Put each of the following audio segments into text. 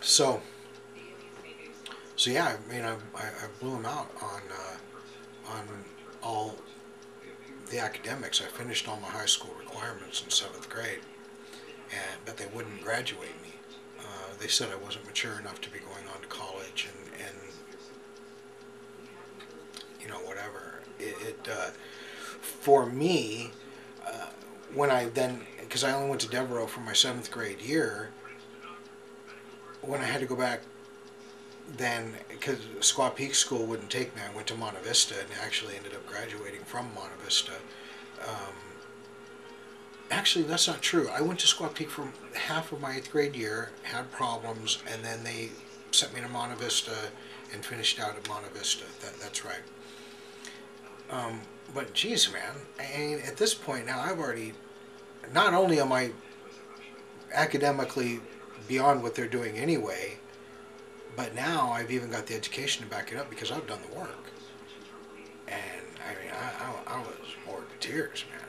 So yeah, I mean, I blew him out on all the academics. I finished all my high school requirements in seventh grade, but they wouldn't graduate me. They said I wasn't mature enough to be going on to college, and you know, whatever. For me, uh, when I then, because I only went to Devereaux for my seventh grade year, when I had to go back then, because Squaw Peak School wouldn't take me, I went to Monte Vista and actually ended up graduating from Monte Vista. Um, Actually, that's not true. I went to Squaw Peak for half of my eighth grade year, had problems, and then they sent me to Monte Vista and finished out at Monte Vista. That's right. Um, but geez, man, I mean, at this point now, I've already, not only am I academically beyond what they're doing anyway, but now I've even got the education to back it up because I've done the work. And I mean, I was bored to tears, man.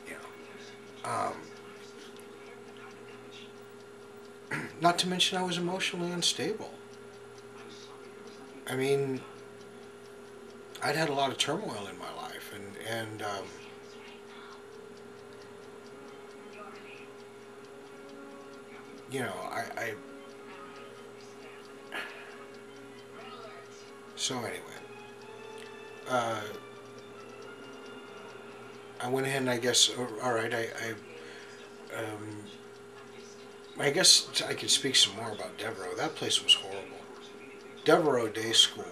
You know, not to mention I was emotionally unstable. I mean, I'd had a lot of turmoil in my life, and you know, so anyway, uh, I went ahead and I guess, all right, I guess I could speak some more about Devereaux. That place was horrible. Devereaux Day School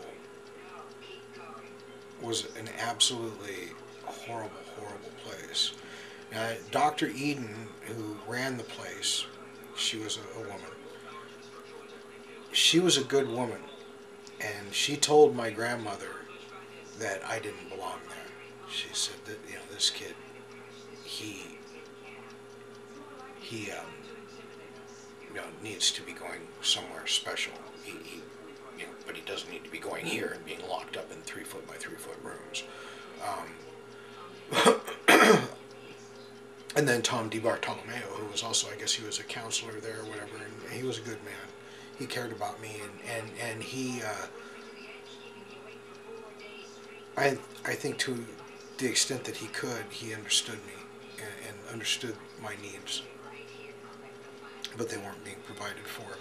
was an absolutely horrible, horrible place. Now, Dr. Eden, who ran the place, she was a woman. She was a good woman, and she told my grandmother that I didn't belong there. She said that, you know, this kid, he you know, needs to be going somewhere special. You know, but he doesn't need to be going here and being locked up in 3 foot by 3 foot rooms. And then Tom DiBartolomeo, who was also, I guess he was a counselor there or whatever, and he was a good man. He cared about me, and he, I think to the extent that he could, he understood me and understood my needs, but they weren't being provided for.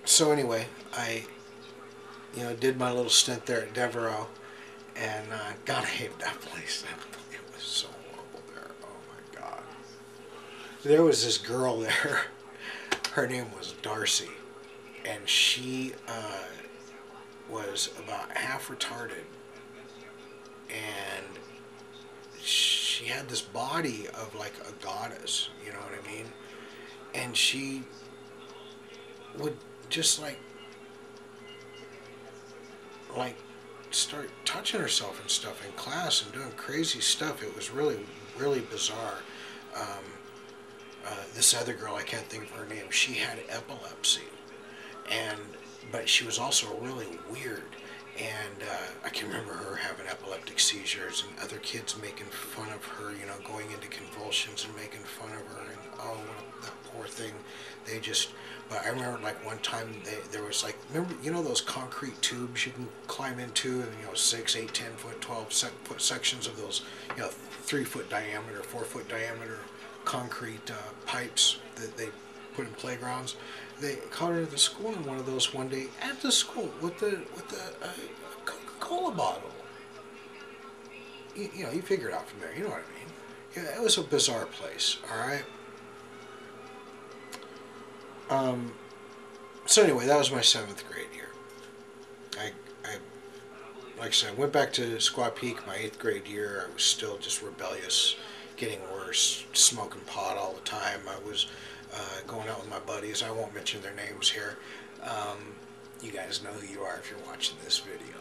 So anyway, I, you know, did my little stint there at Devereaux, and God, I hated that place. It was so horrible there. Oh my God. There was this girl there. Her name was Darcy, and she was about half retarded, and she had this body of like a goddess. You know what I mean? And she would just like start touching herself and stuff in class and doing crazy stuff. It was really, really bizarre. This other girl, I can't think of her name, she had epilepsy, and but she was also really weird. And I can remember her having epileptic seizures and other kids making fun of her, you know, going into convulsions and making fun of her. And oh, that poor thing. They just, but I remember like one time there was like, remember, you know, those concrete tubes you can climb into, and you know, 6, 8, 10 foot, 12 foot sections of those, you know, 3 foot diameter, 4 foot diameter concrete pipes that they put in playgrounds. They caught her at the school in one of those one day at the school with the Coca-Cola bottle. You know, you figure it out from there. You know what I mean? Yeah, it was a bizarre place. All right. So anyway, that was my seventh grade year. I like I said, I went back to Squaw Peak my eighth grade year. I was still just rebellious, getting worse, smoking pot all the time. I was going out with my buddies. I won't mention their names here. You guys know who you are if you're watching this video.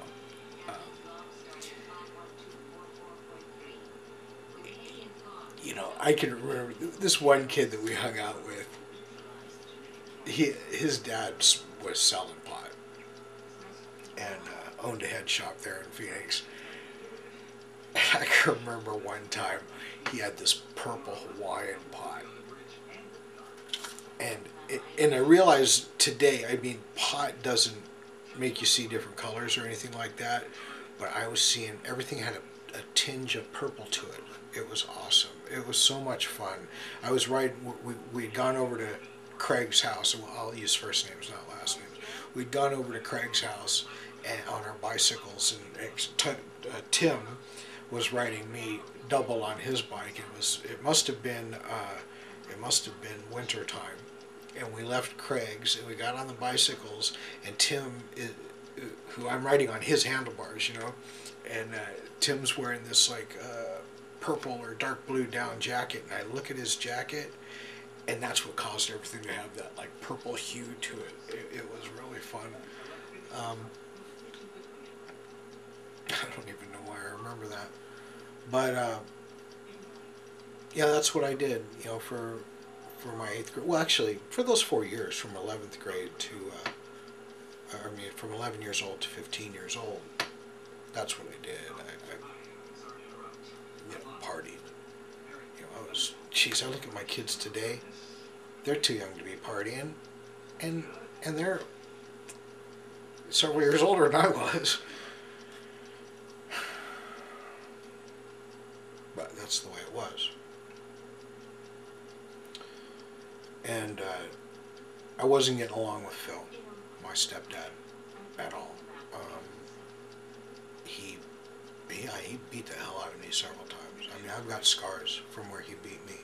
You know, I can remember this one kid that we hung out with. His dad was selling pot and owned a head shop there in Phoenix. I can remember one time he had this purple Hawaiian pot. And I realized today, I mean, pot doesn't make you see different colors or anything like that, but I was seeing everything had a tinge of purple to it. It was awesome. It was so much fun. I was right. We'd gone over to Craig's house. And I'll use first names, not last names. We'd gone over to Craig's house and on our bicycles, and Tim was riding me double on his bike. It must have been winter time, and we left Craig's and we got on the bicycles, and Tim, who I'm riding on his handlebars, and Tim's wearing this like purple or dark blue down jacket, and I look at his jacket, and that's what caused everything to have that like purple hue to it. It was really fun. I don't even know why I remember that, but yeah, that's what I did, for my 8th grade. Well, actually, for those 4 years, from 11th grade to, from 11 years old to 15 years old, that's what I did. I partied. I look at my kids today, they're too young to be partying, and they're several years older than I was. But that's the way it was. And I wasn't getting along with Phil, my stepdad, at all. He beat the hell out of me several times. I mean, I've got scars from where he beat me.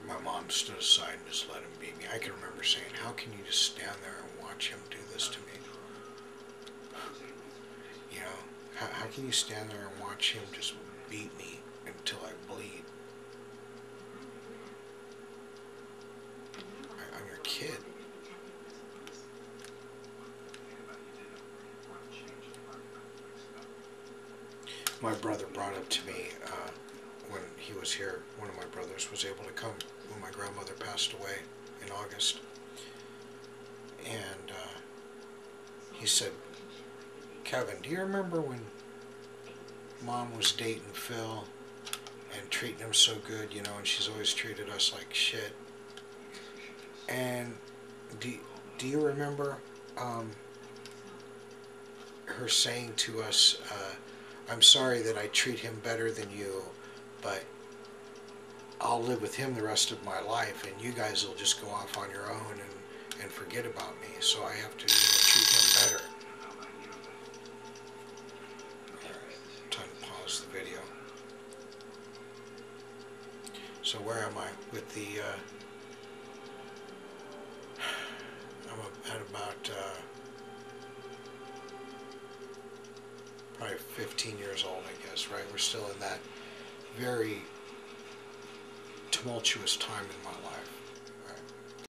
My mom stood aside and just let him beat me. I can remember saying, "How can you just stand there and watch him do this to me?" How can you stand there and watch him just beat me until I bleed? I'm your kid. My brother brought up to me when he was here. One of my brothers was able to come when my grandmother passed away in August. And he said, "Kevin, do you remember when Mom was dating Phil and treating him so good, and she's always treated us like shit? And do you remember her saying to us, I'm sorry that I treat him better than you, but I'll live with him the rest of my life, and you guys will just go off on your own and forget about me, so I have to treat him better." Time to pause the video. So where am I with the, I'm at about, probably 15 years old, I guess, right? We're still in that very tumultuous time in my life.